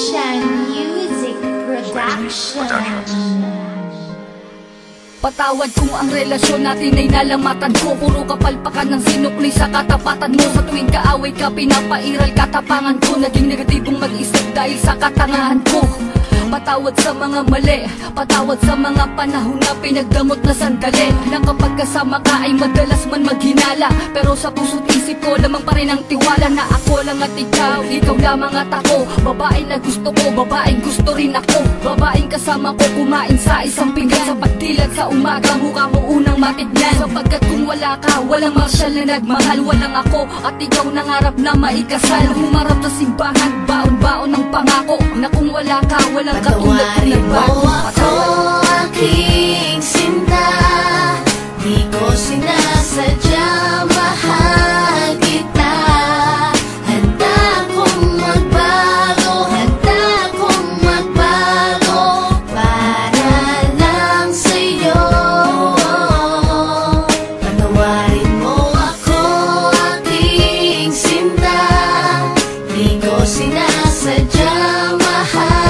Shan Music Production. Patawad kung ang relasyon natin ay nalamatan ko. Puro kapalpakan ng sinukli sa katapatan mo. Sa tuwing kaaway ka, pinapairal katapangan ko. Naging negatibong mag-isip dahil sa katangahan ko. Patawad sa mga mali, patawad sa mga panahon na pinagdamot na sandali. Na kapag kasama ka ay madalas man maghinala, pero sa puso't isip ko lamang pa rin ang tiwala na ako lang at ikaw, ikaw lamang at ako. Babae na gusto ko, babaeng gusto rin ako. Babaeng kasama ko kumain sa isang pinggan. Sa pagdilat sa umaga, mukha mo unang matignan. Sapagkat kung wala ka, walang marsyal na nagmahal. Walang ako at ikaw nangarap na maikasal. Humarap sa simbahan, baon-baon ng pangako na kung wala ka, walang katulad kong nagbago. Ako aking sinta, di ko sinasadya, mahal kita. Handa kong magbago, handa kong magbago para lang sa'yo. Patawarin mo ako aking sinta, di ko sinasadya, mahal.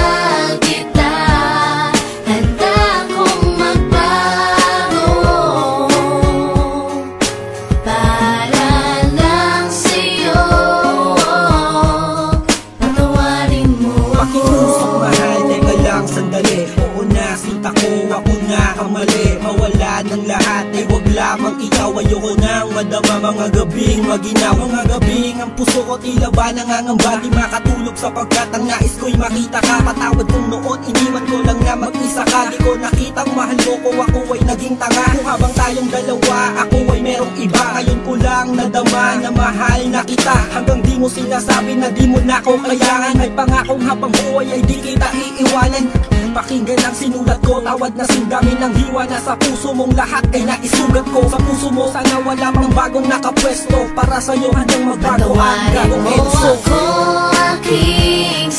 Ako na ang mali, mawala ng lahat ay wag lamang ikaw. Ayoko nang madama mga gabing maginaw. Mga gabing ang puso ko tila ba nangangamba, di makatulog sapagkat ang nais ko'y makita ka. Patawad kung noon iniwan ko lang na mag-isa ka. Di ko nakitang mahal mo ko, ako ay naging tanga. Kung habang tayong dalawa, ako ay merong iba. Ngayon ko lang nadama na mahal na kita. Hanggang di mo sinasabi na di mo na ko kailangan. May pangakong habang buhay ay di kita iiwanan. Pakinggan ang sinulat ko, tawad na sindami ng hiwa na sa puso mong lahat ay naisugat ko. Sa puso mo sana wala pang bagong nakapwesto, para sa'yo hanggang magbago ang gagong edso. Ako aking